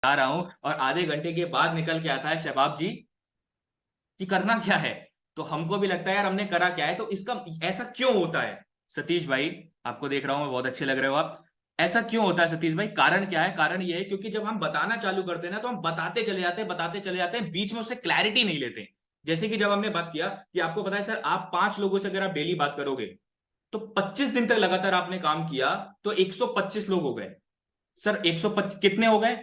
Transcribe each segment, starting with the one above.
आ रहा हूं और आधे घंटे के बाद निकल के आता है शबाब जी कि करना क्या है। तो हमको भी लगता है यार हमने करा क्या है, तो इसका ऐसा क्यों होता है। सतीश भाई, आपको देख रहा हूं मैं, बहुत अच्छे लग रहे हो आप। ऐसा क्यों होता है सतीश भाई, कारण क्या है? कारण ये है क्योंकि जब हम बताना चालू करते हैं ना, तो हम बताते चले जाते हैं, बीच में उससे क्लैरिटी नहीं लेते। जैसे कि जब हमने बात किया कि आपको पता है सर, आप 5 लोगों से अगर आप डेली बात करोगे तो 25 दिन तक लगातार आपने काम किया तो 125 लोग हो गए। सर 125 कितने हो गए?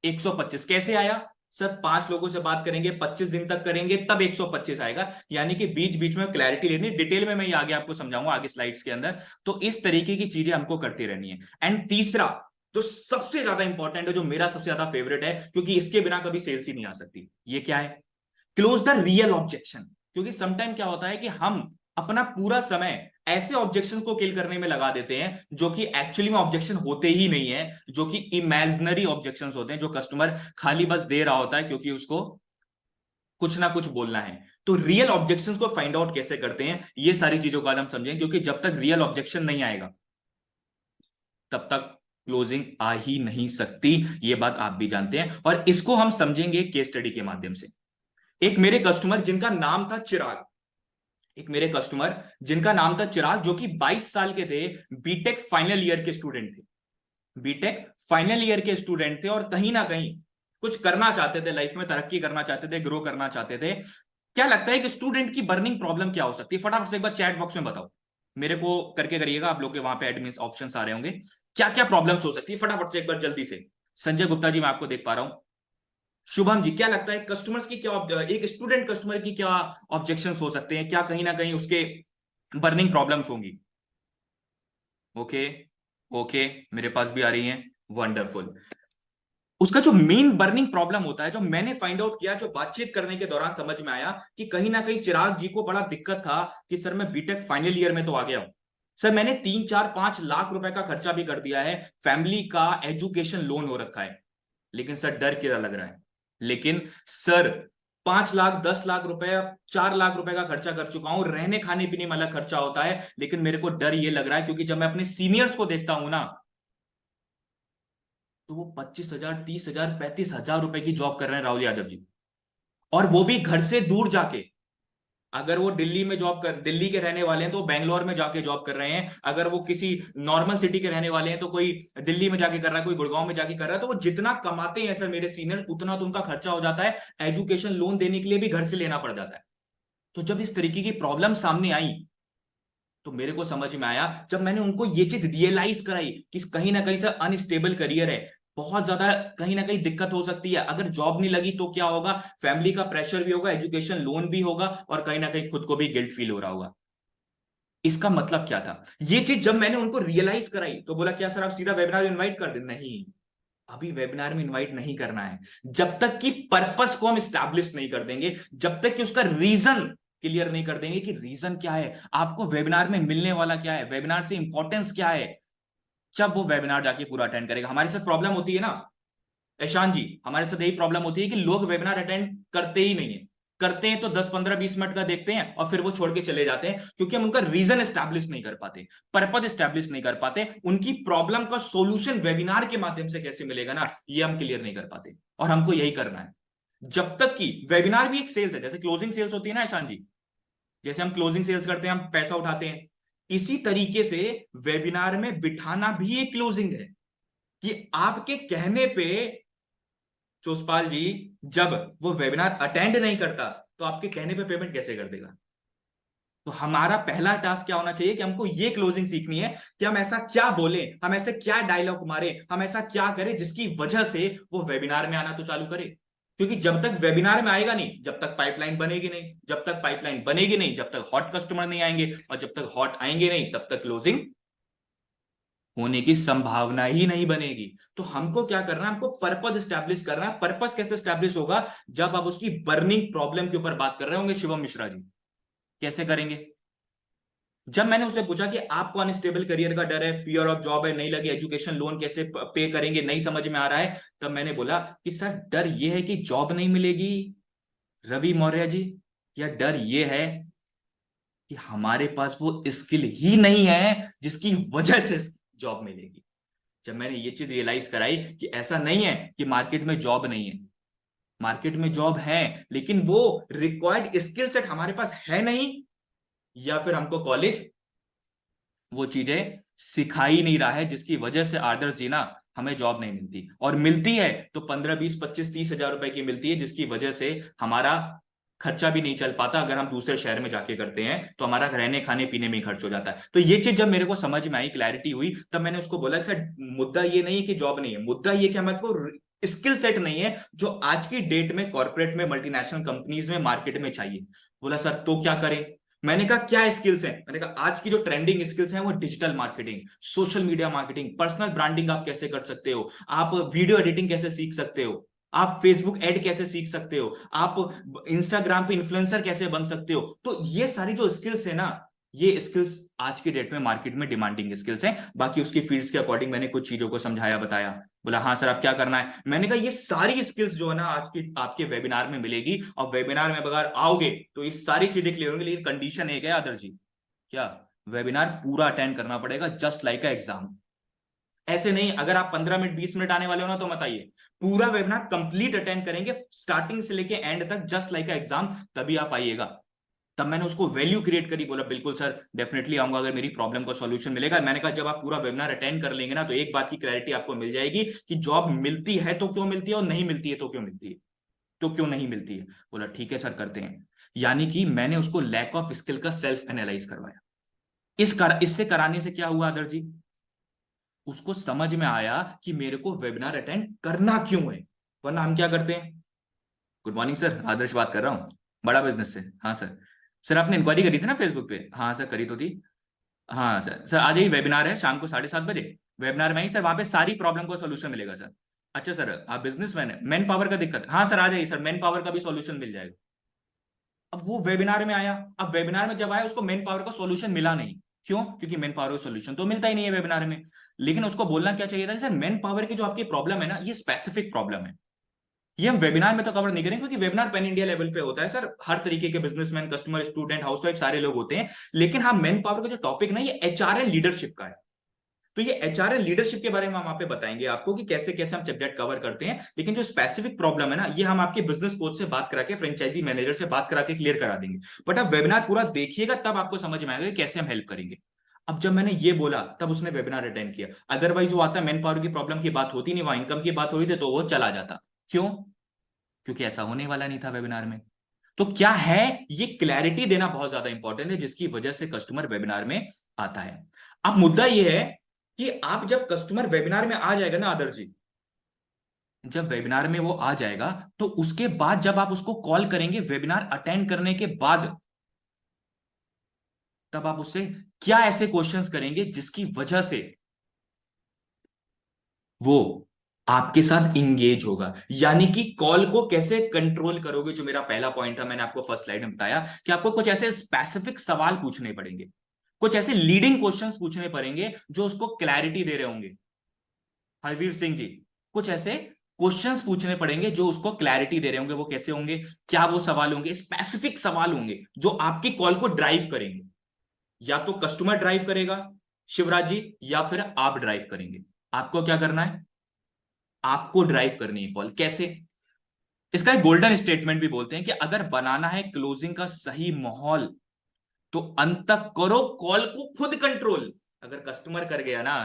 125 कैसे आया? सर 5 लोगों से बात करेंगे, 25 दिन तक करेंगे, तब 125 आएगा। यानी कि बीच बीच में क्लैरिटी लेनी, डिटेल में मैं ये आगे आपको समझाऊंगा आगे स्लाइड्स के अंदर। तो इस तरीके की चीजें हमको करती रहनी है। एंड तीसरा जो सबसे ज्यादा इंपॉर्टेंट है, जो मेरा सबसे ज्यादा फेवरेट है, क्योंकि इसके बिना कभी सेल्स ही नहीं आ सकती, ये क्या है? Close the real objection. क्योंकि समटाइम क्या होता है कि हम अपना पूरा समय ऐसे ऑब्जेक्शन को किल करने में लगा देते हैं जो कि एक्चुअली में ऑब्जेक्शन होते ही नहीं है, जो कि इमेजिनरी ऑब्जेक्शन होते हैं, जो कस्टमर खाली बस दे रहा होता है क्योंकि उसको कुछ ना कुछ बोलना है। तो रियल ऑब्जेक्शंस को फाइंड आउट कैसे करते हैं, ये सारी चीजों को आज हम समझेंगे, क्योंकि जब तक रियल ऑब्जेक्शन नहीं आएगा तब तक क्लोजिंग आ ही नहीं सकती। ये बात आप भी जानते हैं, और इसको हम समझेंगे केस स्टडी के माध्यम से। एक मेरे कस्टमर जिनका नाम था चिराग, एक मेरे कस्टमर जिनका नाम था चिराग, जो कि 22 साल के थे, बीटेक फाइनल ईयर के स्टूडेंट थे। बीटेक फाइनल ईयर के स्टूडेंट थे और कहीं ना कहीं कुछ करना चाहते थे लाइफ में, तरक्की करना चाहते थे, ग्रो करना चाहते थे। क्या लगता है कि स्टूडेंट की बर्निंग प्रॉब्लम क्या हो सकती है? फटाफट से एक बार चैट बॉक्स में बताओ, मेरे को करके करिएगा। आप लोग के वहां पे एडमिन ऑप्शन आ रहे होंगे, क्या क्या प्रॉब्लम्स हो सकती है, फटाफट से एक बार जल्दी से। संजय गुप्ता जी, मैं आपको देख पा रहा हूं। शुभम जी, क्या लगता है कस्टमर्स की क्या एक स्टूडेंट कस्टमर की क्या ऑब्जेक्शंस हो सकते हैं? क्या कहीं ना कहीं उसके बर्निंग प्रॉब्लम्स होंगी? ओके, ओके, मेरे पास भी आ रही हैं। वंडरफुल। उसका जो मेन बर्निंग प्रॉब्लम होता है, जो मैंने फाइंड आउट किया, जो बातचीत करने के दौरान समझ में आया, कि कहीं ना कहीं चिराग जी को बड़ा दिक्कत था कि सर मैं बीटेक फाइनल ईयर में तो आ गया हूं, सर मैंने 3 4 5 लाख रुपए का खर्चा भी कर दिया है, फैमिली का एजुकेशन लोन हो रखा है, लेकिन सर डर क्या लग रहा है? लेकिन सर 5 लाख 10 लाख रुपए 4 लाख रुपए का खर्चा कर चुका हूं, रहने खाने पीने में अलग खर्चा होता है, लेकिन मेरे को डर ये लग रहा है क्योंकि जब मैं अपने सीनियर्स को देखता हूं ना, तो वो 25,000 30,000 35,000 रुपए की जॉब कर रहे हैं, राहुल यादव जी, और वो भी घर से दूर जाके। अगर वो दिल्ली में जॉब कर, दिल्ली के रहने वाले हैं तो बैंगलोर में जाके जॉब कर रहे हैं, अगर वो किसी नॉर्मल सिटी के रहने वाले हैं तो कोई दिल्ली में जाके कर रहा है, कोई गुड़गांव में जाके कर रहा है, तो वो जितना कमाते हैं सर मेरे सीनियर, उतना तो उनका खर्चा हो जाता है, एजुकेशन लोन देने के लिए भी घर से लेना पड़ जाता है। तो जब इस तरीके की प्रॉब्लम सामने आई, तो मेरे को समझ में आया, जब मैंने उनको ये चीज रियलाइज कराई कि कहीं ना कहीं से अनस्टेबल करियर है, बहुत ज्यादा कहीं ना कहीं दिक्कत हो सकती है, अगर जॉब नहीं लगी तो क्या होगा, फैमिली का प्रेशर भी होगा, एजुकेशन लोन भी होगा, और कहीं ना कहीं खुद को भी गिल्ट फील हो रहा होगा। इसका मतलब क्या था? ये चीज जब मैंने उनको रियलाइज कराई तो बोला, क्या सर आप सीधा वेबिनार इनवाइट कर दें? नहीं, अभी वेबिनार में इनवाइट नहीं करना है, जब तक कि पर्पस को हम स्टैब्लिश नहीं कर देंगे, जब तक कि उसका रीजन क्लियर नहीं कर देंगे कि रीजन क्या है, आपको वेबिनार में मिलने वाला क्या है, वेबिनार से इंपॉर्टेंस क्या है, जब वो वेबिनार जाके पूरा अटेंड करेगा। हमारे साथ प्रॉब्लम होती है ना ऐशान जी, हमारे साथ यही प्रॉब्लम होती है कि लोग वेबिनार अटेंड करते ही नहीं है, करते हैं तो 10 15 20 मिनट का देखते हैं और फिर वो छोड़ के चले जाते हैं, क्योंकि हम उनका रीजन एस्टैब्लिश नहीं कर पाते, पर्पस एस्टैब्लिश नहीं कर पाते, उनकी प्रॉब्लम का सॉल्यूशन वेबिनार के माध्यम से कैसे मिलेगा ना, ये हम क्लियर नहीं कर पाते, और हमको यही करना है। जब तक कि वेबिनार भी एक सेल्स है, जैसे क्लोजिंग सेल्स होती है ना ऐशान जी, जैसे हम क्लोजिंग सेल्स करते हैं, हम पैसा उठाते हैं, इसी तरीके से वेबिनार में बिठाना भी एक क्लोजिंग है, कि आपके कहने पे चोसपाल जी, जब वो वेबिनार अटेंड नहीं करता तो आपके कहने पे पेमेंट कैसे कर देगा? तो हमारा पहला टास्क क्या होना चाहिए कि हमको ये क्लोजिंग सीखनी है कि हम ऐसा क्या बोले, हम ऐसे क्या डायलॉग मारे, हम ऐसा क्या करें जिसकी वजह से वो वेबिनार में आना तो चालू करे। क्योंकि जब तक वेबिनार में आएगा नहीं, जब तक पाइपलाइन बनेगी नहीं, जब तक पाइपलाइन बनेगी नहीं, जब तक हॉट कस्टमर नहीं आएंगे, और जब तक हॉट आएंगे नहीं, तब तक क्लोजिंग होने की संभावना ही नहीं बनेगी। तो हमको क्या करना है, हमको पर्पस स्टैब्लिश करना है। पर्पस कैसे स्टैब्लिश होगा? जब आप उसकी बर्निंग प्रॉब्लम के ऊपर बात कर रहे होंगे शिवम मिश्रा जी। कैसे करेंगे? जब मैंने उसे पूछा कि आपको अनस्टेबल करियर का डर है, फियर ऑफ जॉब है, नहीं लगी, एजुकेशन लोन कैसे पे करेंगे, नहीं समझ में आ रहा है, तब मैंने बोला कि सर डर यह है कि जॉब नहीं मिलेगी रवि मौर्य जी, या डर यह है कि हमारे पास वो स्किल ही नहीं है जिसकी वजह से जॉब मिलेगी। जब मैंने ये चीज रियलाइज कराई कि ऐसा नहीं है कि मार्केट में जॉब नहीं है, मार्केट में जॉब है, लेकिन वो रिक्वायर्ड स्किल सेट हमारे पास है नहीं, या फिर हमको कॉलेज वो चीजें सिखाई नहीं रहा है, जिसकी वजह से आदर्श जी ना हमें जॉब नहीं मिलती, और मिलती है तो 15 20 25 30 हजार रुपए की मिलती है, जिसकी वजह से हमारा खर्चा भी नहीं चल पाता। अगर हम दूसरे शहर में जाके करते हैं तो हमारा रहने खाने पीने में ही खर्च हो जाता है। तो ये चीज जब मेरे को समझ में आई, क्लैरिटी हुई, तब मैंने उसको बोला कि सर मुद्दा ये नहीं है कि जॉब नहीं है, मुद्दा ये कि हमारे को स्किल सेट नहीं है जो आज की डेट में कॉर्पोरेट में मल्टीनेशनल कंपनीज में मार्केट में चाहिए। बोला सर तो क्या करें? मैंने कहा क्या स्किल्स हैं? मैंने कहा आज की जो ट्रेंडिंग स्किल्स हैं वो digital marketing, social media marketing, personal branding आप कैसे कर सकते हो, आप वीडियो एडिटिंग कैसे सीख सकते हो, आप फेसबुक एड कैसे सीख सकते हो, आप इंस्टाग्राम पे इन्फ्लुएंसर कैसे बन सकते हो। तो ये सारी जो स्किल्स है ना, ये स्किल्स आज की डेट में मार्केट में डिमांडिंग स्किल्स हैं। बाकी उसकी फील्ड्स के अकॉर्डिंग मैंने कुछ चीजों को समझाया बताया। बोला हाँ सर आप क्या करना है? मैंने कहा ये सारी स्किल्स जो है ना आज की आपके वेबिनार में मिलेगी, और वेबिनार में अगर आओगे तो ये सारी चीजें क्लियर होंगी, लेकिन कंडीशन एक है आदर्श जी, क्या? वेबिनार पूरा अटेंड करना पड़ेगा, जस्ट लाइक अ एग्जाम। ऐसे नहीं अगर आप 15 मिनट 20 मिनट आने वाले हो ना तो मत आइए, पूरा वेबिनार कंप्लीट अटेंड करेंगे स्टार्टिंग से लेके एंड तक, जस्ट लाइक अ एग्जाम, तभी आप आइएगा। तब मैंने उसको वैल्यू क्रिएट करी, बोला बिल्कुल सर डेफिनेटली आऊंगा अगर मेरी प्रॉब्लम का सॉल्यूशन मिलेगा। मैंने कहा जब आप पूरा वेबिनार अटेंड कर लेंगे ना तो एक बात की क्लैरिटी आपको मिल जाएगी कि जॉब मिलती है तो क्यों मिलती है, और नहीं मिलती है तो क्यों मिलती है, तो क्यों नहीं मिलती है। बोला ठीक है सर करते हैं। यानी कि मैंने उसको लैक ऑफ स्किल का सेल्फ एनालाइज करवाया। इससे कराने से क्या हुआ आदर जी, उसको समझ में आया कि मेरे को वेबिनार अटेंड करना क्यों है। वरना हम क्या करते हैं, गुड मॉर्निंग सर, आदर्श बात कर रहा हूँ बड़ा बिजनेस से। हाँ सर, सर आपने इंक्वायरी करी थी ना फेसबुक पे? हाँ सर करी तो थी। हाँ सर, सर आज ही वेबिनार है शाम को 7:30 बजे, वेबिनार में ही सर, वहां पे सारी प्रॉब्लम को सोल्यूशन मिलेगा सर। अच्छा सर आप बिजनेसमैन है, मैन पावर का दिक्कत है? हाँ सर आ जाइए सर, मैन पावर का भी सोल्यूशन मिल जाएगा। अब वो वेबिनार में आया, अब वेबिनार में जब आया उसको मैन पावर का सोल्यूशन मिला नहीं। क्यों? क्योंकि मैन पावर का सोल्यूशन तो मिलता ही नहीं है वेबिनार में। लेकिन उसको बोलना क्या चाहिए था, सर मैन पावर की जो आपकी प्रॉब्लम है ना ये स्पेसिफिक प्रॉब्लम है, ये हम वेबिनार में तो कवर नहीं करेंगे, क्योंकि वेबिनार पैन इंडिया लेवल पे होता है सर, हर तरीके के बिजनेसमैन, कस्टमर, स्टूडेंट, हाउसवाइफ सारे लोग होते हैं। लेकिन हाँ मैन पावर का जो टॉपिक ना ये एचआरएल लीडरशिप का है। तो ये एचआरएल लीडरशिप के बारे में हम वहां पे बताएंगे आपको कि कैसे कैसे हम सब्जेक्ट कवर करते हैं। लेकिन जो स्पेसिफिक प्रॉब्लम है ना ये हम आपके बिजनेस कोच से बात करा के, फ्रेंचाइजी मैनेजर से बात करा के क्लियर करा देंगे। बट आप वेबिनार पूरा देखिएगा तब आपको समझ में आएगा कि कैसे हम हेल्प करेंगे। अब जब मैंने ये बोला तब उसने वेबिनार अटेंड किया, अदरवाइज वो आता मैन पावर की प्रॉब्लम की बात होती नहीं, वहां इनकम की बात हो रही थी तो वो चला जाता। क्यों? क्योंकि ऐसा होने वाला नहीं था वेबिनार में। तो क्या है, ये क्लैरिटी देना बहुत ज्यादा इंपॉर्टेंट है, जिसकी वजह से कस्टमर वेबिनार में आता है। अब मुद्दा ये है कि आप जब कस्टमर वेबिनार में आ जाएगा ना आदर्श जी, जब वेबिनार में वो आ जाएगा तो उसके बाद जब आप उसको कॉल करेंगे वेबिनार अटेंड करने के बाद, तब आप उससे क्या ऐसे क्वेश्चंस करेंगे जिसकी वजह से वो आपके साथ इंगेज होगा। यानी कि कॉल को कैसे कंट्रोल करोगे, जो मेरा पहला पॉइंट था, मैंने आपको फर्स्ट स्लाइड में बताया कि आपको कुछ ऐसे स्पेसिफिक सवाल पूछने पड़ेंगे, कुछ ऐसे लीडिंग क्वेश्चंस पूछने पड़ेंगे जो उसको क्लैरिटी दे रहे होंगे। हरवीर सिंह जी, कुछ ऐसे क्वेश्चंस पूछने पड़ेंगे जो उसको क्लैरिटी दे रहे होंगे। वो कैसे होंगे, क्या वो सवाल होंगे, स्पेसिफिक सवाल होंगे जो आपकी कॉल को ड्राइव करेंगे। या तो कस्टमर ड्राइव करेगा शिवराज जी, या फिर आप ड्राइव करेंगे। आपको क्या करना है, आपको ड्राइव करनी है कॉल। कैसे? इसका एक गोल्डन स्टेटमेंट भी बोलते हैं कि अगर बनाना है क्लोजिंग का सही माहौल तो अंत तक करो कॉल को खुद कंट्रोल। अगर कस्टमर कर गया ना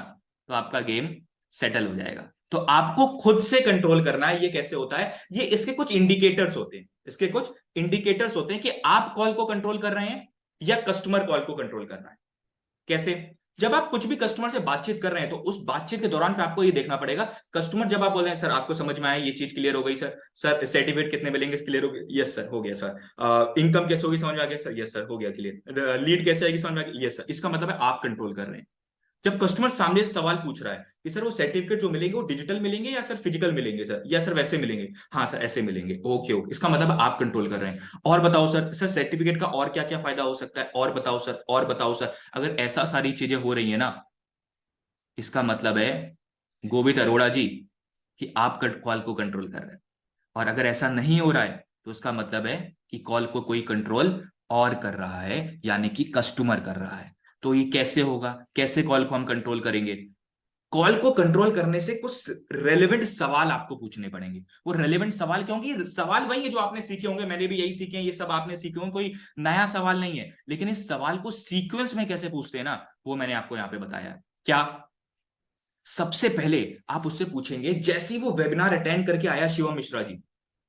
तो आपका गेम सेटल हो जाएगा। तो आपको खुद से कंट्रोल करना है। ये कैसे होता है, ये इसके कुछ इंडिकेटर्स होते हैं, इसके कुछ इंडिकेटर्स होते हैं कि आप कॉल को कंट्रोल कर रहे हैं या कस्टमर कॉल को कंट्रोल कर रहा है। कैसे? जब आप कुछ भी कस्टमर से बातचीत कर रहे हैं तो उस बातचीत के दौरान पे आपको ये देखना पड़ेगा, कस्टमर जब आप बोल रहे हैं सर आपको समझ में आया, ये चीज क्लियर हो गई सर, सर सर्टिफिकेट कितने मिलेंगे, क्लियर हो गया, यस सर हो गया सर, इनकम कैसे होगी समझ में आ गया सर, यस सर हो गया क्लियर, लीड कैसे आएगी समझ में आ गया, यस सर। इसका मतलब है आप कंट्रोल कर रहे हैं। जब कस्टमर सामने से सवाल पूछ रहा है कि सर वो सर्टिफिकेट जो मिलेंगे वो डिजिटल मिलेंगे या सर फिजिकल मिलेंगे सर, या सर वैसे मिलेंगे, हाँ सर ऐसे मिलेंगे, ओके ओके, इसका मतलब आप कंट्रोल कर रहे हैं। और बताओ सर, सर सर्टिफिकेट का और क्या क्या फायदा हो सकता है, और बताओ सर, और बताओ सर। अगर ऐसा सारी चीजें हो रही है ना, इसका मतलब है गोविंद अरोड़ा जी कि आप कॉल को कंट्रोल कर रहे हैं। और अगर ऐसा नहीं हो रहा है तो उसका मतलब है कि कॉल को कोई कंट्रोल और कर रहा है, यानी कि कस्टमर कर रहा है। तो ये कैसे होगा, कैसे कॉल को हम कंट्रोल करेंगे? कॉल को कंट्रोल करने से कुछ रेलेवेंट सवाल आपको पूछने पड़ेंगे। वो रेलेवेंट सवाल, क्योंकि सवाल वही है जो आपने सीखे होंगे, मैंने भी यही सीखे हैं, ये सब आपने सीखे होंगे, कोई नया सवाल नहीं है। लेकिन इस सवाल को सीक्वेंस में कैसे पूछते हैं ना, वो मैंने आपको यहां पे बताया है। क्या? सबसे पहले आप उससे पूछेंगे, जैसे ही वो वेबिनार अटेंड करके आया शिवम मिश्रा जी,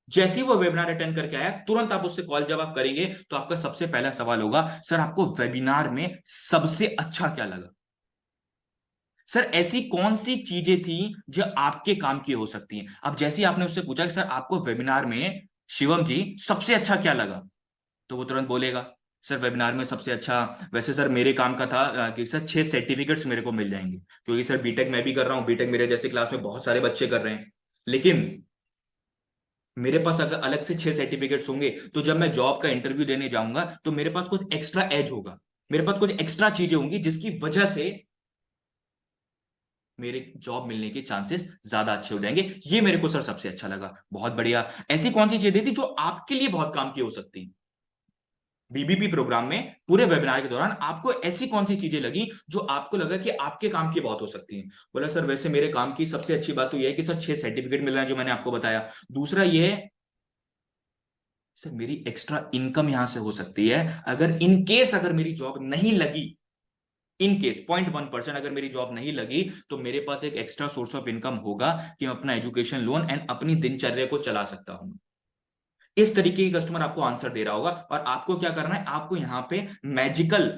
जैसे ही वो वेबिनार अटेंड करके आया, तुरंत आप उससे कॉल जब आप करेंगे तो आपका सबसे पहला सवाल होगा, सर आपको वेबिनार में सबसे अच्छा क्या लगा? सर ऐसी कौन सी चीजें थी जो आपके काम की हो सकती हैं? अब जैसे ही आपने उससे पूछा कि सर आपको वेबिनार में शिवम जी सबसे अच्छा क्या लगा, तो वो तुरंत बोलेगा, सर वेबिनार में सबसे अच्छा, वैसे सर मेरे काम का था कि सर 6 सर्टिफिकेट्स मेरे को मिल जाएंगे, क्योंकि सर बीटेक मैं भी कर रहा हूँ, बीटेक मेरे जैसे क्लास में बहुत सारे बच्चे कर रहे हैं, लेकिन मेरे पास अगर अलग से 6 सर्टिफिकेट्स होंगे तो जब मैं जॉब का इंटरव्यू देने जाऊंगा तो मेरे पास कुछ एक्स्ट्रा एज होगा, मेरे पास कुछ एक्स्ट्रा चीजें होंगी जिसकी वजह से मेरे जॉब मिलने के चांसेस ज्यादा अच्छे हो जाएंगे। ये मेरे को सर सबसे अच्छा लगा। बहुत बढ़िया। ऐसी कौन सी चीजें थी जो आपके लिए बहुत काम की हो सकती है? बीबीपी प्रोग्राम में पूरे वेबिनार के दौरान आपको ऐसी कौन सी चीजें लगी जो आपको लगा कि आपके काम की बहुत हो सकती हैं? बोला सर वैसे मेरे काम की सबसे अच्छी बात तो यह है कि सर 6 सर्टिफिकेट मिल रहे हैं जो मैंने आपको बताया। दूसरा यह है सर मेरी एक्स्ट्रा इनकम यहां से हो सकती है, अगर इन केस अगर मेरी जॉब नहीं लगी, इन केस 0.1% अगर मेरी जॉब नहीं लगी तो मेरे पास एक एक्स्ट्रा सोर्स ऑफ इनकम होगा कि मैं अपना एजुकेशन लोन एंड अपनी दिनचर्या को चला सकता हूं। इस तरीके की कस्टमर आपको आंसर दे रहा होगा और आपको क्या करना है, आपको यहां पे मैजिकल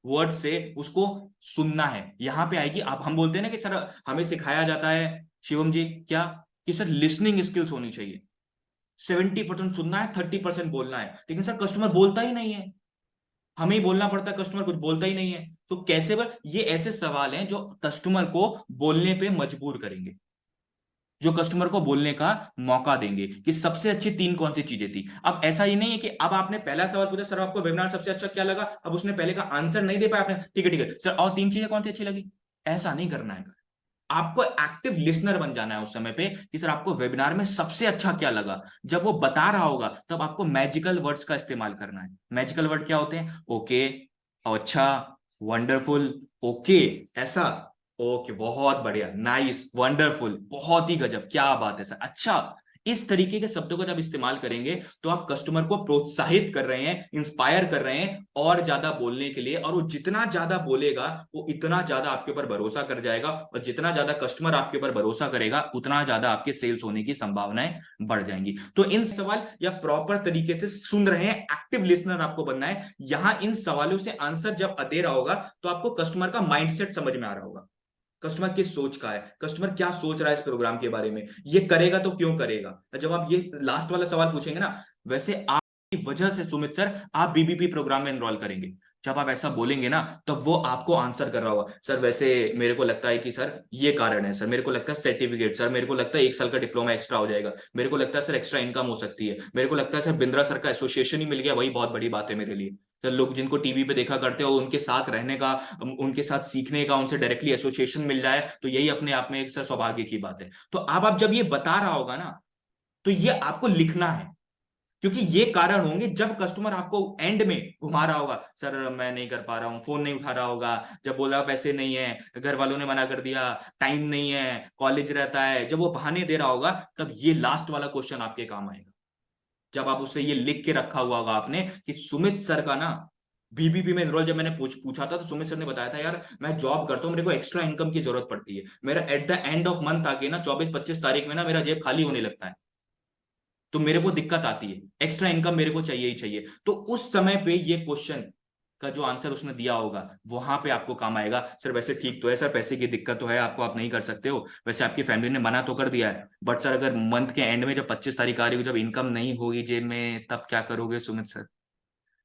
वर्ड से उसको सुनना है। यहां पे आएगी, आप हम बोलते हैं ना कि सर हमें सिखाया जाता है शिवम जी क्या, कि सर लिसनिंग स्किल्स होनी चाहिए, 70% सुनना है, 30% बोलना है, लेकिन सर कस्टमर बोलता ही नहीं है, हमें ही बोलना पड़ता है, कस्टमर कुछ बोलता ही नहीं है। तो कैसे ये ऐसे सवाल हैं जो कस्टमर को बोलने पे मजबूर करेंगे, जो कस्टमर को बोलने का मौका देंगे कि सबसे अच्छी 3 कौन सी चीजें थी। अब ऐसा ही नहीं है कि अब आपने पहला सवाल पूछा सर आपको वेबिनार सबसे अच्छा क्या लगा, अब उसने पहले का आंसर नहीं दे पाया, आपने ठीक है सर और 3 चीजें कौन सी अच्छी लगी, ऐसा नहीं करना है। आपको एक्टिव लिसनर बन जाना है उस समय पे कि सर आपको वेबिनार में सबसे अच्छा क्या लगा। जब वो बता रहा होगा तब आपको मैजिकल वर्ड्स का इस्तेमाल करना है। मैजिकल वर्ड क्या होते हैं? ओके, अच्छा, वंडरफुल, ओके, ऐसा, ओके बहुत बढ़िया, नाइस, वंडरफुल, बहुत ही गजब, क्या बात है सर, अच्छा। इस तरीके के शब्दों को जब इस्तेमाल करेंगे तो आप कस्टमर को प्रोत्साहित कर रहे हैं, इंस्पायर कर रहे हैं और ज्यादा बोलने के लिए, और वो जितना ज्यादा बोलेगा वो इतना ज्यादा आपके ऊपर भरोसा कर जाएगा, और जितना ज्यादा कस्टमर आपके ऊपर भरोसा करेगा उतना ज्यादा आपके सेल्स होने की संभावनाएं बढ़ जाएंगी। तो इन सवाल या प्रॉपर तरीके से सुन रहे हैं, एक्टिव लिसनर आपको बनना है। यहां इन सवालों से आंसर जब दे रहा होगा तो आपको कस्टमर का माइंडसेट समझ में आ रहा होगा, कस्टमर किस सोच का है, कस्टमर क्या सोच रहा है इस प्रोग्राम के बारे में, ये करेगा तो क्यों करेगा। जब आप ये लास्ट वाला सवाल पूछेंगे ना, वैसे आपकी वजह से सुमित सर आप बीबीपी प्रोग्राम में एनरोल करेंगे, जब आप ऐसा बोलेंगे ना तब वो आपको आंसर कर रहा होगा, सर वैसे मेरे को लगता है कि सर ये कारण है, सर मेरे को लगता है सर्टिफिकेट, सर मेरे को लगता है 1 साल का डिप्लोमा एक्स्ट्रा हो जाएगा, मेरे को लगता है सर एक्स्ट्रा इनकम हो सकती है, मेरे को लगता है सर बिंद्रा सर का एसोसिएशन ही मिल गया वही बहुत बड़ी बात है मेरे लिए। तो लोग जिनको टीवी पे देखा करते हो उनके साथ रहने का, उनके साथ सीखने का, उनसे डायरेक्टली एसोसिएशन मिल जाए तो यही अपने आप में एक सर सौभाग्य की बात है। तो अब आप जब ये बता रहा होगा ना तो ये आपको लिखना है, क्योंकि ये कारण होंगे जब कस्टमर आपको एंड में घुमा रहा होगा, सर मैं नहीं कर पा रहा हूं, फोन नहीं उठा रहा होगा, जब बोला पैसे नहीं है, घर वालों ने मना कर दिया, टाइम नहीं है, कॉलेज रहता है, जब वो बहाने दे रहा होगा तब ये लास्ट वाला क्वेश्चन आपके काम आएगा। जब आप उससे ये लिख के रखा हुआ होगा आपने कि सुमित सर का ना बीबीपी में एनरोल, जब मैंने पूछा था तो सुमित सर ने बताया था यार मैं जॉब करता हूँ, मेरे को एक्स्ट्रा इनकम की जरूरत पड़ती है, मेरा at the end of month आके ना 24-25 तारीख में ना मेरा जेब खाली होने लगता है, तो मेरे को दिक्कत आती है, एक्स्ट्रा इनकम मेरे को चाहिए ही चाहिए। तो उस समय पे ये क्वेश्चन का जो आंसर उसने दिया होगा वहां पे आपको काम आएगा, सर वैसे ठीक तो है सर, पैसे की दिक्कत तो है आपको, आप नहीं कर सकते हो, वैसे आपकी फैमिली ने मना तो कर दिया है, बट सर अगर मंथ के एंड में जब 25 तारीख आ रही हो, जब इनकम नहीं होगी जेब में, तब क्या करोगे सुमित सर?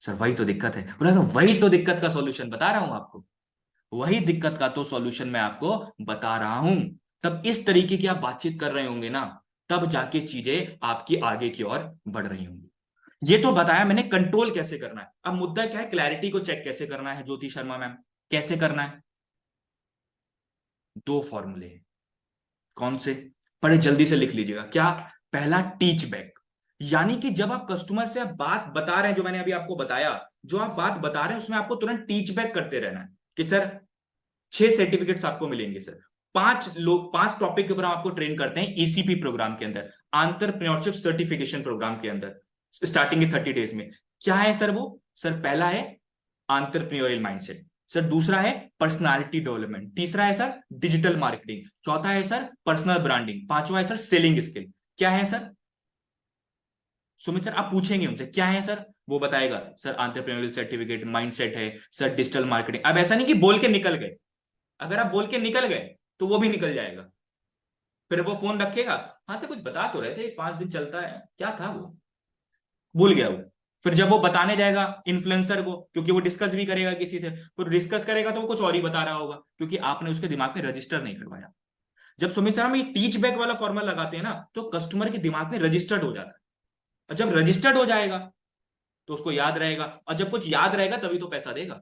सर वही तो दिक्कत है। बोला तो वही तो दिक्कत का सॉल्यूशन बता रहा हूं आपको, वही दिक्कत का तो सॉल्यूशन मैं आपको बता रहा हूं। तब इस तरीके की आप बातचीत कर रहे होंगे ना, तब जाके चीजें आपकी आगे की ओर बढ़ रही होंगी। ये तो बताया मैंने कंट्रोल कैसे करना है। अब मुद्दा क्या है, क्लैरिटी को चेक कैसे करना है ज्योति शर्मा मैम, कैसे करना है? 2 फॉर्मूले हैं। कौन से? बड़े जल्दी से लिख लीजिएगा। क्या? पहला, टीच बैक, यानी कि जब आप कस्टमर से आप बात बता रहे हैं, जो मैंने अभी आपको बताया, जो आप बात बता रहे हैं उसमें आपको तुरंत टीच बैक करते रहना है कि सर 6 सर्टिफिकेट्स आपको मिलेंगे सर, पांच टॉपिक के ऊपर हम आपको ट्रेन करते हैं ईसीपी प्रोग्राम के अंदर, एंटरप्रेन्योरशिप सर्टिफिकेशन प्रोग्राम के अंदर, स्टार्टिंग के 30 डेज में। क्या है सर वो? सर पहला है एंटरप्रेन्योरियल माइंडसेट, सर दूसरा है पर्सनालिटी डेवलपमेंट, तीसरा है सर डिजिटल मार्केटिंग, चौथा है सर पर्सनल ब्रांडिंग, पांचवा है सर सेलिंग स्किल। क्या है सर? सुमित सर आप पूछेंगे उनसे क्या है सर, वो बताएगा सर एंटरप्रेन्योरियल सर्टिफिकेट, माइंडसेट है सर, डिजिटल मार्केटिंग। अब ऐसा नहीं कि बोल के निकल गए, अगर आप बोल के निकल गए तो वो भी निकल जाएगा, फिर वो फोन रखेगा, हाँ से कुछ बता तो रहे थे 5 दिन चलता है, क्या था वो, भूल गया वो। फिर जब वो बताने जाएगा इन्फ्लुएंसर को, क्योंकि वो डिस्कस भी करेगा किसी से, फिर डिस्कस करेगा तो वो कुछ और ही बता रहा होगा, क्योंकि आपने उसके दिमाग में रजिस्टर नहीं करवाया। जब सुमित सर हम ये टीच बैक वाला फॉर्मूला लगाते हैं ना, तो कस्टमर के दिमाग में रजिस्टर्ड हो जाता है, और जब रजिस्टर्ड हो जाएगा तो उसको याद रहेगा, और जब कुछ याद रहेगा तभी तो पैसा देगा।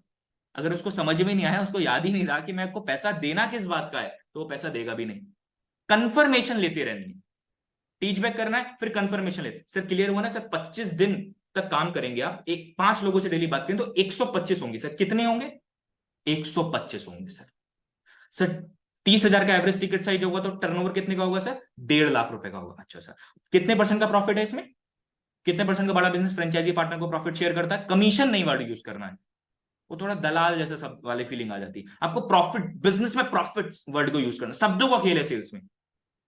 अगर उसको समझ में नहीं आया, उसको याद ही नहीं रहा कि मैं आपको पैसा देना किस बात का है, तो वो पैसा देगा भी नहीं। कंफर्मेशन लेते रहनी है, टीच बैक करना है, फिर कंफर्मेशन लेते। सर क्लियर हुआ ना सर? 25 दिन तक काम करेंगे आप, एक 5 लोगों से डेली बात करें तो 125 होंगे सर। कितने होंगे? 125 होंगे सर। सर 30,000 का एवरेज टिकट साइज होगा तो टर्नओवर कितने का होगा सर? 1.5 लाख रुपए का होगा। अच्छा सर, कितने परसेंट का प्रॉफिट है इसमें? कितने परसेंट का बड़ा बिजनेस फ्रेंचाइजी पार्टनर को प्रॉफिट शेयर करता है? कमीशन नहीं वर्ड यूज करना है, वो थोड़ा दलाल जैसा सब वाली फीलिंग आ जाती है। आपको प्रॉफिट, बिजनेस में प्रॉफिट वर्ड को यूज करना। शब्दों का खेल है सेल्स में,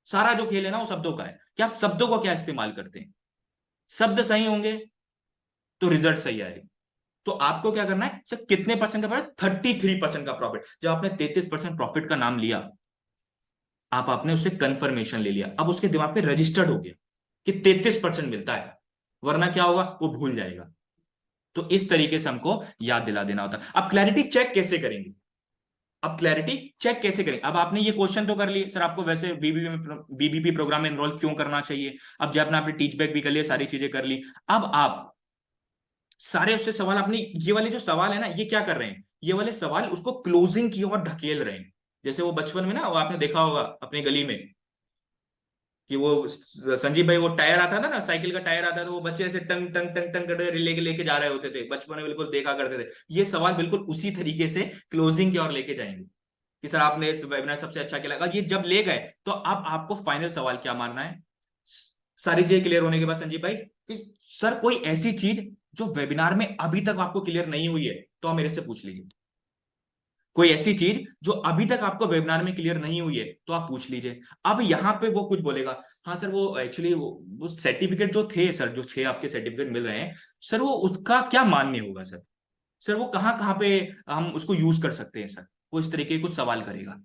सारा जो खेल है ना वो शब्दों का है कि आप शब्दों को क्या इस्तेमाल करते हैं। शब्द सही होंगे तो रिजल्ट सही आएगा। तो आपको क्या करना है सर? कितने परसेंट का प्रॉफिट? 33% का प्रॉफिट। जब आपने 33% प्रॉफिट का नाम लिया, आप आपने उससे कंफर्मेशन ले लिया, अब उसके दिमाग पे रजिस्टर्ड हो गया कि 33% मिलता है, वरना क्या होगा? वो भूल जाएगा। तो इस तरीके से हमको याद दिला देना होता है। अब क्लैरिटी चेक कैसे करेंगे? अब क्लैरिटी चेक कैसे करें? अब आपने ये क्वेश्चन तो कर लिए सर, आपको वैसे बीबीपी प्रोग्राम में एनरोल क्यों करना चाहिए। अब जब आपने टीच बैक भी कर लिया, सारी चीजें कर ली, अब आप सारे उससे सवाल, अपनी ये वाले जो सवाल है ना, ये क्या कर रहे हैं, ये वाले सवाल उसको क्लोजिंग की ओर ढकेल रहे हैं। जैसे वो बचपन में ना, वो आपने देखा होगा अपनी गली में कि वो संजीव भाई, वो टायर आता था ना, साइकिल का टायर आता था, वो बच्चे ऐसे टंग टंग टंग टंग करके लेके लेके जा रहे होते थे, बचपन में बिल्कुल देखा करते थे। ये सवाल बिल्कुल उसी तरीके से क्लोजिंग की ओर लेके जाएंगे कि सर आपने इस वेबिनार सबसे अच्छा क्या लगा। ये जब ले गए तो अब आपको फाइनल सवाल क्या मानना है, सारी चीजें क्लियर होने के बाद संजीव भाई, कि सर कोई ऐसी चीज जो वेबिनार में अभी तक आपको क्लियर नहीं हुई है तो आप मेरे से पूछ लीजिए। कोई ऐसी चीज जो अभी तक आपको वेबिनार में क्लियर नहीं हुई है तो आप पूछ लीजिए। अब यहां पे वो कुछ बोलेगा, हाँ सर वो एक्चुअली वो सर्टिफिकेट जो थे सर, जो 6 आपके सर्टिफिकेट मिल रहे हैं सर, वो उसका क्या मान्य होगा सर? सर वो कहाँ कहाँ पे हम उसको यूज कर सकते हैं सर? वो इस तरीके के कुछ सवाल करेगा।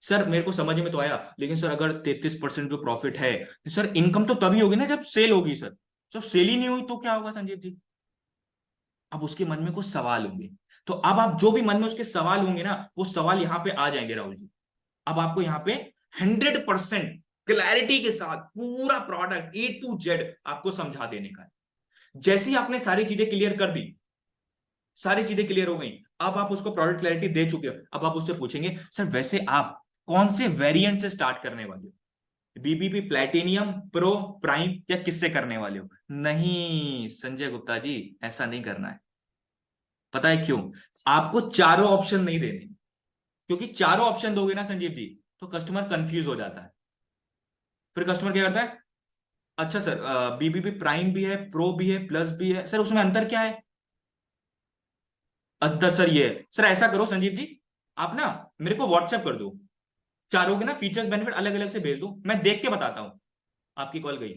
सर मेरे को समझ में तो आया, लेकिन सर अगर 33% जो प्रॉफिट है सर, इनकम तो तभी होगी ना जब सेल होगी सर, जब सेल ही नहीं हुई तो क्या होगा संजीव जी? अब उसके मन में कुछ सवाल होंगे, तो अब आप जो भी मन में उसके सवाल होंगे ना, वो सवाल यहाँ पे आ जाएंगे राहुल जी। अब आपको यहाँ पे 100% क्लैरिटी के साथ पूरा प्रोडक्ट A to Z आपको समझा देने का है। जैसे ही आपने सारी चीजें क्लियर कर दी, सारी चीजें क्लियर हो गई, अब आप उसको प्रोडक्ट क्लैरिटी दे चुके हो, अब आप उससे पूछेंगे सर वैसे आप कौन से वेरिएंट से स्टार्ट करने वाले हो, बीबीपी प्लैटिनियम, प्रो, प्राइम, या किससे करने वाले हो? नहीं संजय गुप्ता जी, ऐसा नहीं करना है। पता है क्यों? आपको चारों ऑप्शन नहीं देने, क्योंकि चारों ऑप्शन दोगे ना संजीव जी तो कस्टमर कंफ्यूज हो जाता है। फिर कस्टमर क्या करता है, अच्छा सर बीबीपी प्राइम भी है, प्रो भी है, प्लस भी है, सर उसमें अंतर क्या है? अंतर सर ये है। सर ऐसा करो संजीव जी, आप ना मेरे को व्हाट्सएप कर दो, चारों के ना फीचर्स बेनिफिट अलग अलग से भेज दो, मैं देख के बताता हूं। आपकी कॉल गई,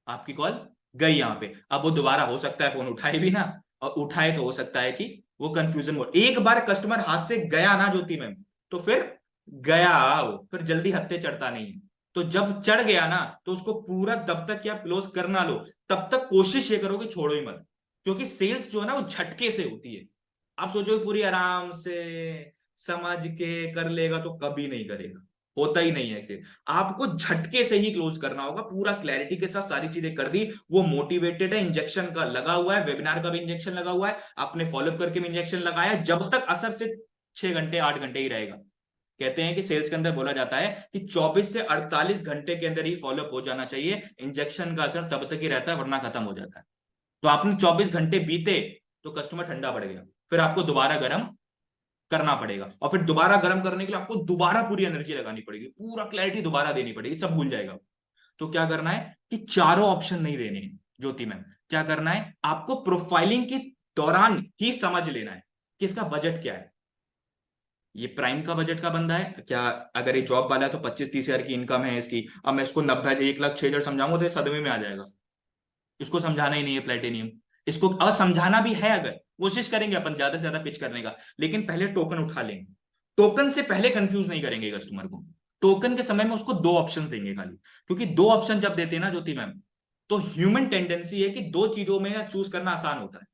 आपकी कॉल गई यहाँ पे। अब वो दोबारा हो सकता है फोन उठाए भी ना, और उठाए तो हो सकता है कि वो कंफ्यूजन मोड, एक बार कस्टमर हाथ से गया ना ज्योति मैम, तो फिर गया वो, फिर जल्दी हत्ते चढ़ता नहीं है। तो जब चढ़ गया ना, तो उसको पूरा, तब तक क्या क्लोज करना लो, तब तक कोशिश ये करो कि छोड़ो ही मत, क्योंकि सेल्स जो है ना वो झटके से होती है। आप सोचो पूरी आराम से समझ के कर लेगा तो कभी नहीं करेगा, होता ही नहीं है ऐसे। आपको झटके से ही क्लोज करना होगा, पूरा क्लैरिटी के साथ सारी चीजें कर दी, वो मोटिवेटेड है, इंजेक्शन का लगा हुआ है, वेबिनार का भी इंजेक्शन लगा हुआ है, आपने फॉलोअप करके भी इंजेक्शन लगाया, जब तक असर से 6 घंटे 8 घंटे ही रहेगा। कहते हैं कि सेल्स के अंदर बोला जाता है कि 24 से 48 घंटे के अंदर ही फॉलोअप हो जाना चाहिए, इंजेक्शन का असर तब तक ही रहता है वरना खत्म हो जाता है। तो आपने 24 घंटे बीते तो कस्टमर ठंडा पड़ गया, फिर आपको दोबारा गर्म करना पड़ेगा, और फिर दोबारा गर्म करने के लिए आपको दोबारा पूरी एनर्जी लगानी पड़ेगी, पूरा क्लैरिटी दोबारा देनी पड़ेगी, सब भूल जाएगा। तो क्या करना है कि चारों ऑप्शन नहीं देने हैं ज्योति मैम। क्या करना है, आपको प्रोफाइलिंग के दौरान ही समझ लेना है कि इसका बजट क्या है। ये प्राइम का बजट का बंदा है क्या, अगर ये जॉब वाला है तो 25-30 हजार की इनकम है इसकी, अब मैं इसको 90, 1,06,000 समझाऊंगा तो ये सदमे में आ जाएगा। इसको समझाना ही नहीं है प्लेटिनियम। इसको और समझाना भी है, अगर कोशिश करेंगे अपन ज्यादा से ज्यादा पिच करने का, लेकिन पहले टोकन उठा लेंगे। टोकन से पहले कंफ्यूज नहीं करेंगे कस्टमर को। टोकन के समय में उसको दो ऑप्शन देंगे खाली, क्योंकि दो ऑप्शन जब देते हैं ना ज्योति मैम, तो ह्यूमन टेंडेंसी है कि दो चीजों में चूज करना आसान होता है।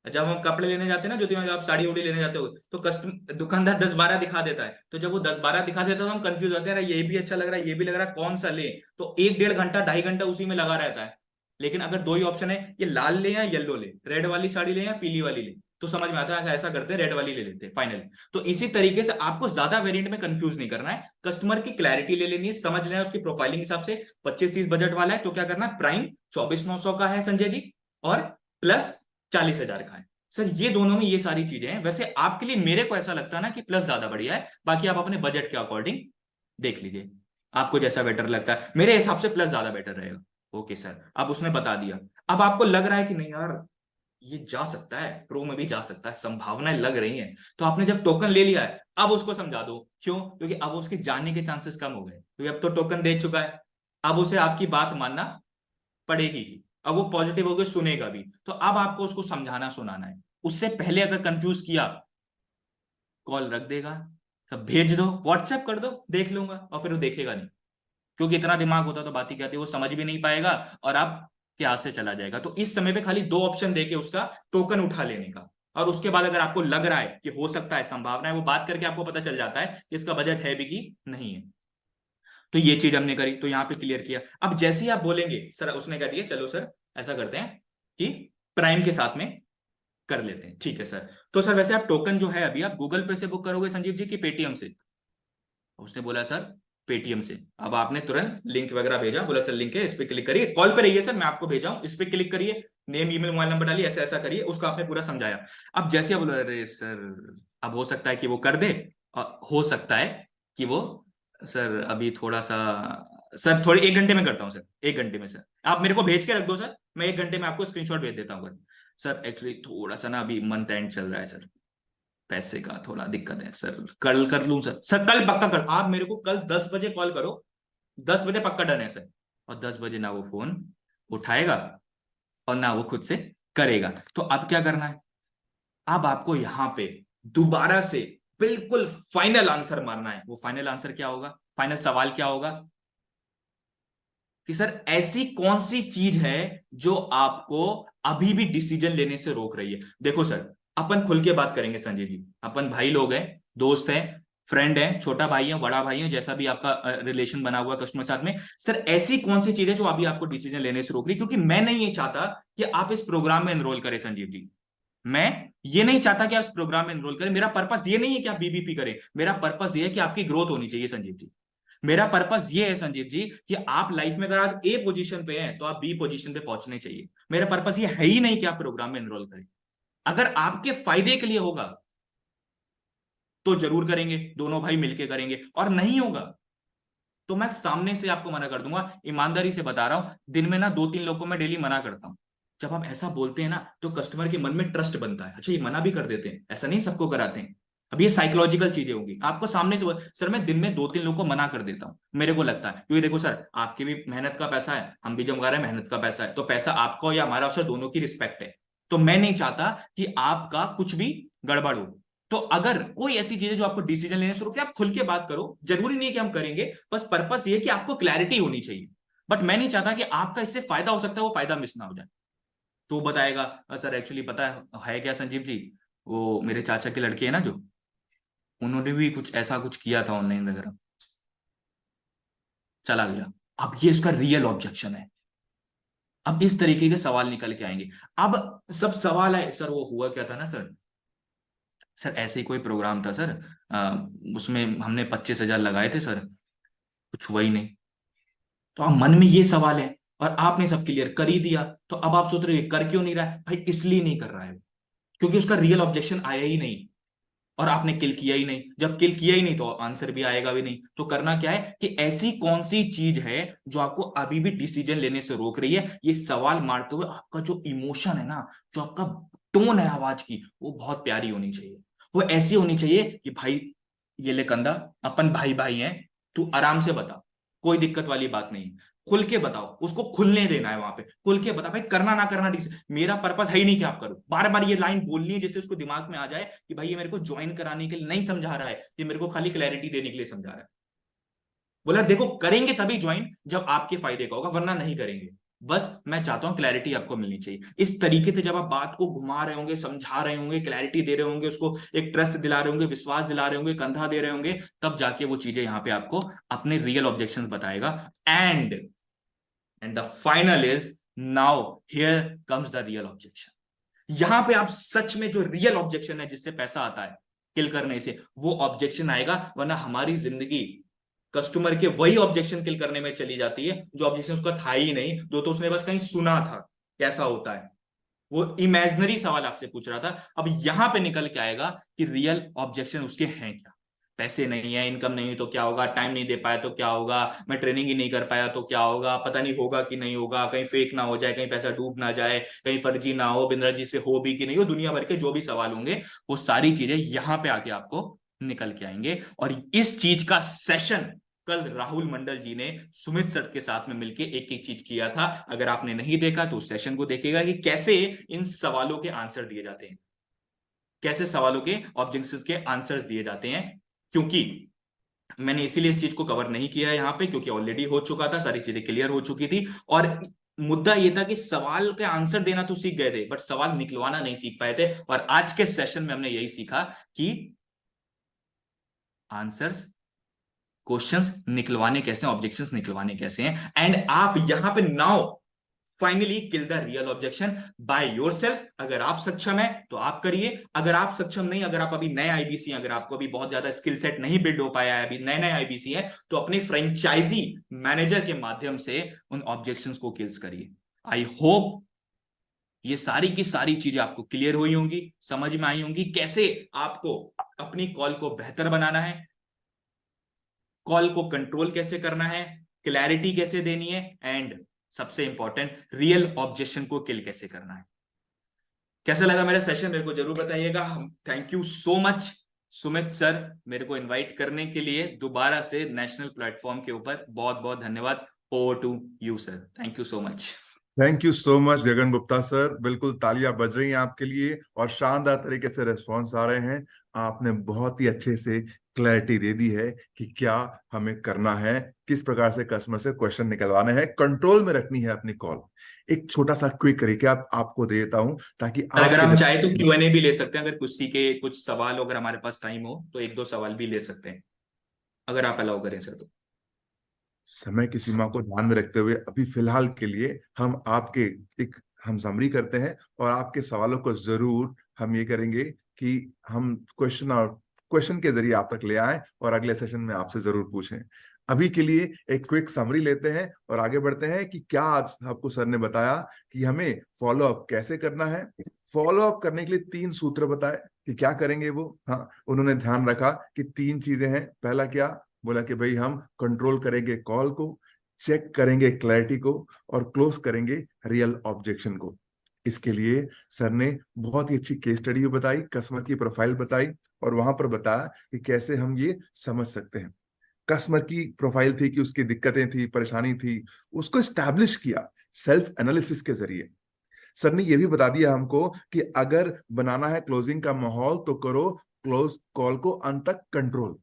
जब हम कपड़े लेने जाते हैं ना ज्योति मैम, जब आप साड़ी उड़ी लेने जाते हो तो कस्टमर दुकानदार 10-12 दिखा देता है, तो जब वो 10-12 दिखा देता है तो हम कंफ्यूज होते हैं, ये भी अच्छा लग रहा है, ये भी लग रहा है, कौन सा ले। तो 1-1.5 घंटा 2.5 घंटा उसी में लगा रहता है। लेकिन अगर दो ही ऑप्शन है, ये लाल ले या येलो ले, रेड वाली साड़ी ले या पीली वाली ले, तो समझ में आता है, अच्छा ऐसा करते हैं रेड वाली ले लेते हैं फाइनल। तो इसी तरीके से आपको ज्यादा वेरिएंट में कंफ्यूज नहीं करना है, कस्टमर की क्लैरिटी ले लेनी है, समझ लेना है उसकी प्रोफाइलिंग हिसाब से। 25-30 बजट वाला है तो क्या करना है, प्राइम 24,900 का है संजय जी, और प्लस 40,000 का है। सर ये दोनों में ये सारी चीजें हैं। वैसे आपके लिए मेरे को ऐसा लगता है ना कि प्लस ज्यादा बढ़िया है, बाकी आप अपने बजट के अकॉर्डिंग देख लीजिए, आपको जैसा बेटर लगता है। मेरे हिसाब से प्लस ज्यादा बेटर रहेगा। ओके सर, अब उसने बता दिया, अब आपको लग रहा है कि नहीं यार ये जा सकता है, प्रो में भी जा सकता है, संभावनाएं लग रही हैं, तो आपने जब टोकन ले लिया है अब उसको समझा दो। क्यों? क्योंकि अब उसके जाने के चांसेस कम हो गए, क्योंकि अब तो टोकन दे चुका है। अब उसे आपकी बात मानना पड़ेगी ही। अब वो पॉजिटिव होकर सुनेगा भी, तो अब आपको उसको समझाना सुनाना है। उससे पहले अगर कंफ्यूज किया, कॉल रख देगा, सब भेज दो, व्हाट्सएप कर दो, देख लूंगा, और फिर वो देखेगा नहीं, क्योंकि इतना दिमाग होता तो बात ही क्या थी, वो समझ भी नहीं पाएगा और आप के हाथ से चला जाएगा। तो इस समय पे खाली दो ऑप्शन देके उसका टोकन उठा लेने का, और उसके बाद अगर आपको लग रहा है कि हो सकता है, संभावना है, वो बात करके आपको पता चल जाता है कि इसका बजट है भी कि नहीं है। तो ये चीज हमने करी, तो यहाँ पे क्लियर किया। अब जैसे ही आप बोलेंगे सर, उसने कह दिया चलो सर ऐसा करते हैं कि प्राइम के साथ में कर लेते हैं, ठीक है सर। तो सर वैसे आप टोकन जो है अभी आप गूगल पे से बुक करोगे संजीव जी, की पेटीएम से? उसने बोला सर पेटीएम से। अब आपने तुरंत लिंक वगैरह भेजा, बोला सर लिंक है, इस पे क्लिक करिए, कॉल पे रहिए सर, मैं आपको भेजा हूं, इस पे क्लिक करिए, नेम ईमेल मोबाइल नंबर डालिए, ऐसा ऐसा करिए, उसको आपने पूरा समझाया। अब जैसे बोला अरे सर, अब हो सकता है कि वो कर दे, और हो सकता है कि वो, सर अभी थोड़ा सा, सर थोड़े 1 घंटे में करता हूँ सर, 1 घंटे में सर, आप मेरे को भेज के रख दो सर, मैं 1 घंटे में आपको स्क्रीनशॉट भेज देता हूँ सर। एक्चुअली थोड़ा सा ना अभी मंथ एंड चल रहा है सर, पैसे का थोड़ा दिक्कत है सर, कल कर लूं सर? सर कल पक्का कर, आप मेरे को कल 10 बजे कॉल करो, 10 बजे पक्का डन है सर। और 10 बजे ना वो फोन उठाएगा और ना वो खुद से करेगा। तो अब क्या करना है, अब आपको यहां पे दोबारा से बिल्कुल फाइनल आंसर मारना है। वो फाइनल आंसर क्या होगा, फाइनल सवाल क्या होगा कि सर ऐसी कौन सी चीज है जो आपको अभी भी डिसीजन लेने से रोक रही है। देखो सर, अपन खुल के बात करेंगे संजय जी, अपन भाई लोग हैं, दोस्त हैं, फ्रेंड है, छोटा भाई है, बड़ा भाई है, जैसा भी आपका रिलेशन बना हुआ कस्टमर साथ में। सर ऐसी कौन सी चीज है जो अभी आपको डिसीजन लेने से रोक रही है? क्योंकि मैं नहीं ये चाहता कि आप इस प्रोग्राम में एनरोल करें संजीव जी, मैं ये नहीं चाहता कि आप इस प्रोग्राम में एनरोल करें। मेरा पर्पस ये नहीं है कि आप बीबीपी करें, मेरा पर्पस ये है कि आपकी ग्रोथ होनी चाहिए संजीव जी। मेरा पर्पस ये है संजीव जी कि आप लाइफ में अगर आज ए पोजीशन पे हैं तो आप बी पोजीशन पे पहुंचने चाहिए। मेरा पर्पस ये है ही नहीं कि आप प्रोग्राम में एनरोल करें। अगर आपके फायदे के लिए होगा तो जरूर करेंगे, दोनों भाई मिलके करेंगे, और नहीं होगा तो मैं सामने से आपको मना कर दूंगा। ईमानदारी से बता रहा हूं, दिन में ना 2-3 लोगों को मैं डेली मना करता हूं। जब आप ऐसा बोलते हैं ना तो कस्टमर के मन में ट्रस्ट बनता है, अच्छा ये मना भी कर देते हैं, ऐसा नहीं सबको कराते हैं। अब ये साइकोलॉजिकल चीजें होंगी, आपको सामने से सर मैं दिन में 2-3 लोगों को मना कर देता हूं, मेरे को लगता है क्योंकि देखो सर आपकी भी मेहनत का पैसा है, हम भी जमा रहे हैं, मेहनत का पैसा है, तो पैसा आपका या हमारा उससे दोनों की रिस्पेक्ट है। तो मैं नहीं चाहता कि आपका कुछ भी गड़बड़ हो। तो अगर कोई ऐसी चीज है जो आपको डिसीजन लेने से रोके, आप खुल के बात करो, जरूरी नहीं है कि हम करेंगे, बस पर्पस ये कि आपको क्लैरिटी होनी चाहिए। बट मैं नहीं चाहता कि आपका इससे फायदा हो सकता है वो फायदा मिस ना हो जाए। तो वो बताएगा सर एक्चुअली पता है क्या संजीव जी, वो मेरे चाचा के लड़के हैं ना जो, उन्होंने भी कुछ ऐसा कुछ किया था ऑनलाइन वगैरह, चला गया। अब ये इसका रियल ऑब्जेक्शन है। अब इस तरीके के सवाल निकल के आएंगे। अब सब सवाल है सर वो हुआ क्या था ना सर, सर ऐसे ही कोई प्रोग्राम था सर, उसमें हमने 25,000 लगाए थे सर, कुछ हुआ ही नहीं। तो अब मन में ये सवाल है, और आपने सब क्लियर कर ही दिया, तो अब आप सोच रहे हो ये कर क्यों नहीं रहा है भाई? इसलिए नहीं कर रहा है क्योंकि उसका रियल ऑब्जेक्शन आया ही नहीं। और आपने किल किया ही नहीं। जब किल किया ही नहीं तो आंसर भी आएगा भी नहीं। तो करना क्या है कि ऐसी कौन सी चीज है जो आपको अभी भी डिसीजन लेने से रोक रही है, ये सवाल मारते हुए आपका जो इमोशन है ना, जो आपका टोन है आवाज की, वो बहुत प्यारी होनी चाहिए। वो ऐसी होनी चाहिए कि भाई ये ले कंधा, अपन भाई भाई हैं, तू आराम से बता, कोई दिक्कत वाली बात नहीं है, खुल के बताओ, उसको खुलने देना है वहां पे, खुल के बता भाई, करना ना करना मेरा पर्पस है ही नहीं कि आप करो। बार बार ये लाइन बोलनी है जैसे उसको दिमाग में आ जाए कि भाई ये मेरे को ज्वाइन कराने के लिए नहीं समझा रहा है, ये मेरे को खाली क्लैरिटी देने के लिए समझा रहा है। बोला देखो करेंगे तभी ज्वाइन जब आपके फायदे का होगा, वरना नहीं करेंगे। बस मैं चाहता हूं क्लैरिटी आपको मिलनी चाहिए। इस तरीके से जब आप बात को घुमा रहे होंगे, समझा रहे होंगे, क्लैरिटी दे रहे होंगे, उसको एक ट्रस्ट दिला रहे होंगे, विश्वास दिला रहे होंगे, कंधा दे रहे होंगे, तब जाके वो चीजें यहां पे आपको अपने रियल ऑब्जेक्शंस बताएगा। And and the final is, now here comes the real objection. यहां पे आप सच में जो रियल ऑब्जेक्शन है जिससे पैसा आता है किल करने से, वो ऑब्जेक्शन आएगा। वरना हमारी जिंदगी कस्टमर के वही ऑब्जेक्शन किल करने में चली जाती है जो ऑब्जेक्शन उसका था ही नहीं, जो तो उसने बस कहीं सुना था कैसा होता है। वो इमेजिनरी सवाल आपसे पूछ रहा था। अब यहां पे निकल के आएगा कि रियल ऑब्जेक्शन उसके हैं क्या। पैसे नहीं है, इनकम नहीं तो क्या होगा, टाइम नहीं दे पाया तो क्या होगा, मैं ट्रेनिंग ही नहीं कर पाया तो क्या होगा, पता नहीं होगा कि नहीं होगा, कहीं फेक ना हो जाए, कहीं पैसा डूब ना जाए, कहीं फर्जी ना हो, बिंद्रा जी से हो भी कि नहीं हो, दुनिया भर के जो भी सवाल होंगे, वो सारी चीजें यहां पे आके आपको निकल के आएंगे। और इस चीज का सेशन कल राहुल मंडल जी ने सुमित सर के साथ में मिलके एक एक चीज किया था। अगर आपने नहीं देखा तो उस सेशन को देखिएगा कि कैसे इन सवालों के आंसर दिए जाते हैं, कैसे सवालों के ऑब्जेक्शंस के आंसर्स दिए जाते हैं। क्योंकि मैंने इसीलिए इस चीज को कवर नहीं किया है यहाँ पे, क्योंकि ऑलरेडी हो चुका था, सारी चीजें क्लियर हो चुकी थी। और मुद्दा ये था कि सवाल के आंसर देना तो सीख गए थे, बट सवाल निकलवाना नहीं सीख पाए थे। और आज के सेशन में हमने यही सीखा कि आंसर्स, क्वेश्चंस निकलवाने कैसे, ऑब्जेक्शंस निकलवाने कैसे हैं। एंड आप यहां पे now finally kill the real objection by yourself. अगर आप सक्षम है तो आप करिए, अगर आप सक्षम नहीं, अगर आप अभी नए आईबीसी, अगर आपको अभी बहुत ज्यादा स्किल सेट नहीं बिल्ड हो पाया है, अभी नए नए आईबीसी है, तो अपने फ्रेंचाइजी मैनेजर के माध्यम से उन ऑब्जेक्शंस को किल्स करिए। आई होप ये सारी की सारी चीजें आपको क्लियर हुई होंगी, समझ में आई होंगी कैसे आपको अपनी कॉल को बेहतर बनाना है, कॉल को कंट्रोल कैसे करना है, क्लैरिटी कैसे देनी है, एंड सबसे इंपॉर्टेंट रियल ऑब्जेक्शन को किल कैसे करना है। कैसा लगा मेरा सेशन मेरे को जरूर बताइएगा। हम thank you so much Sumit sir, मेरे को इनवाइट करने के लिए दोबारा से नेशनल प्लेटफॉर्म के ऊपर। बहुत बहुत धन्यवाद। Over to you sir, thank you so much. Thank you so much Gagan Gupta sir. बिल्कुल तालियां बज रही हैं आपके लिए और शानदार तरीके से रिस्पॉन्स आ रहे हैं। आपने बहुत ही अच्छे से क्लैरिटी दे दी है कि क्या हमें करना है, किस प्रकार से कस्टमर से क्वेश्चन निकलवाने हैं, कंट्रोल में रखनी है अपनी कॉल। एक छोटा सा क्विक रिकैप आपको दे देता हूं ताकि अगर आपके हम दिमाग चाहे तो Q&A भी ले सकते हैं, अगर कुछ के कुछ सवाल हो, अगर हमारे पास टाइम हो तो एक दो सवाल भी ले सकते हैं, अगर आप अलाउ करें सर तो। समय की सीमा को ध्यान में रखते हुए अभी फिलहाल के लिए हम आपके एक हम समरी करते हैं और आपके सवालों को जरूर हम ये करेंगे कि हम क्वेश्चन के जरिए आप तक ले आए और अगले सेशन में आपसे जरूर पूछें। अभी के लिए एक क्विक समरी लेते हैं और आगे बढ़ते हैं कि क्या आज आपको सर ने बताया कि हमें फॉलो अप कैसे करना है। फॉलो अप करने के लिए 3 सूत्र बताए कि क्या करेंगे वो। हाँ, उन्होंने ध्यान रखा कि 3 चीजें हैं। पहला क्या बोला कि भाई हम कंट्रोल करेंगे कॉल को, चेक करेंगे क्लैरिटी को और क्लोज करेंगे रियल ऑब्जेक्शन को। इसके लिए सर ने बहुत ही अच्छी केस स्टडी बताई, कस्टमर की प्रोफाइल बताई और वहां पर बताया कि कैसे हम ये समझ सकते हैं। कस्टमर की प्रोफाइल थी कि उसकी दिक्कतें थी, परेशानी थी, उसको स्टैब्लिश किया सेल्फ एनालिसिस के जरिए। सर ने यह भी बता दिया हमको कि अगर बनाना है क्लोजिंग का माहौल तो करो क्लोज कॉल को अंत तक कंट्रोल।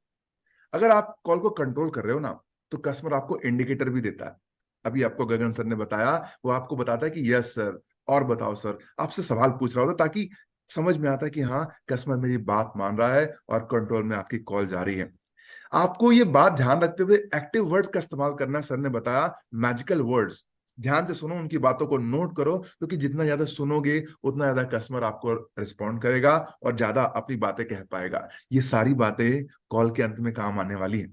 अगर आप कॉल को कंट्रोल कर रहे हो ना तो कस्टमर आपको इंडिकेटर भी देता है। अभी आपको गगन सर ने बताया, वो आपको बताता है कि यस सर और बताओ सर, आपसे सवाल पूछ रहा होता ताकि समझ में आता है कि हाँ कस्टमर मेरी बात मान रहा है और कंट्रोल में आपकी कॉल जा रही है। आपको ये बात ध्यान रखते हुए एक्टिव वर्ड्स का इस्तेमाल करना सर ने बताया, मैजिकल वर्ड्स। ध्यान से सुनो, उनकी बातों को नोट करो, क्योंकि जितना ज्यादा सुनोगे उतना ज्यादा कस्टमर आपको रिस्पॉन्ड करेगा और ज्यादा अपनी बातें कह पाएगा। ये सारी बातें कॉल के अंत में काम आने वाली है।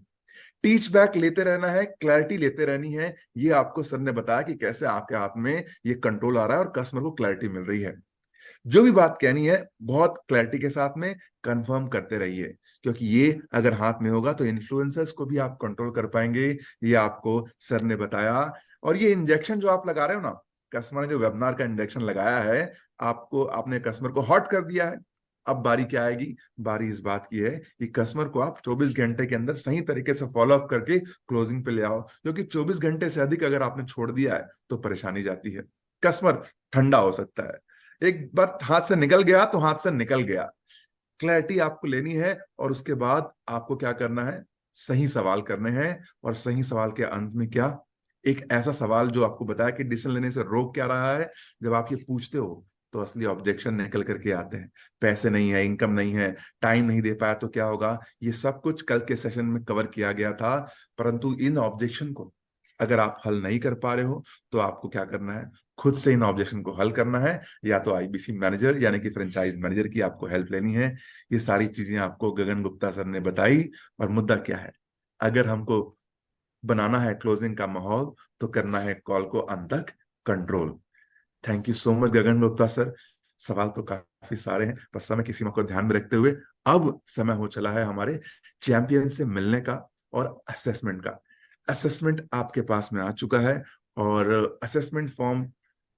टीच बैक लेते रहना है, क्लैरिटी लेते रहनी है। ये आपको सर ने बताया कि कैसे आपके हाथ में ये कंट्रोल आ रहा है और कस्टमर को क्लैरिटी मिल रही है। जो भी बात कहनी है बहुत क्लैरिटी के साथ में कंफर्म करते रहिए, क्योंकि ये अगर हाथ में होगा तो इन्फ्लुएंसर्स को भी आप कंट्रोल कर पाएंगे। ये आपको सर ने बताया। और ये इंजेक्शन जो आप लगा रहे हो ना, कस्टमर ने जो वेबिनार का इंजेक्शन लगाया है, आपको आपने कस्टमर को हॉट कर दिया है। अब बारी क्या आएगी? बारी इस बात की है कि कस्टमर को आप 24 घंटे के अंदर सही तरीके से फॉलो अप करके क्लोजिंग पे ले आओ, क्योंकि 24 घंटे से अधिक अगर आपने छोड़ दिया है तो परेशानी जाती है। कस्टमर ठंडा हो सकता है, एक बार हाथ से निकल गया तो हाथ से निकल गया। क्लैरिटी आपको लेनी है और उसके बाद आपको क्या करना है? सही सवाल करने हैं। और सही सवाल के अंत में क्या? एक ऐसा सवाल जो आपको बताया कि डिसीजन लेने से रोक क्या रहा है। जब आप ये पूछते हो तो असली ऑब्जेक्शन निकल करके आते हैं। पैसे नहीं है, इनकम नहीं है, टाइम नहीं दे पाया तो क्या होगा? ये सब कुछ कल के सेशन में कवर किया गया था। परंतु इन ऑब्जेक्शन को अगर आप हल नहीं कर पा रहे हो तो आपको क्या करना है? खुद से इन ऑब्जेक्शन को हल करना है, या तो आईबीसी मैनेजर यानी कि फ्रेंचाइज मैनेजर की आपको हेल्प लेनी है। ये सारी चीजें आपको गगन गुप्ता सर ने बताई। और मुद्दा क्या है? अगर हमको बनाना है क्लोजिंग का माहौल तो करना है कॉल को अंत तक control. Thank you so much Gagan Gupta sir. सवाल तो काफी सारे हैं, पर समय की सीमा को ध्यान में रखते हुए अब समय हो चला है हमारे चैंपियन से मिलने का और असेसमेंट का। असेसमेंट आपके पास में आ चुका है और असेसमेंट फॉर्म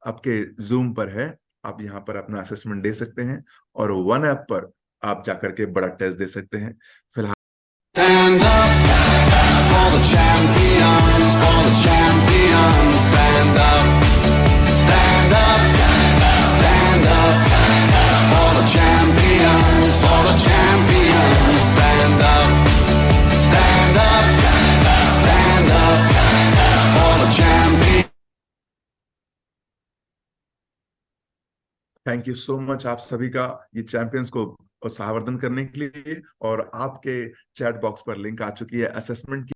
आपके जूम पर है। आप यहाँ पर अपना असेसमेंट दे सकते हैं और वन ऐप पर आप जाकर के बड़ा टेस्ट दे सकते हैं। फिलहाल Stand up for the champions, for the champions. Stand up, stand up, stand up for the champions, for the champions. Stand up, stand up, stand up for the champions. Thank you so much आप सभी का ये champions को उत्साहवर्धन करने के लिए। और आपके चैट बॉक्स पर लिंक आ चुकी है असेसमेंट की।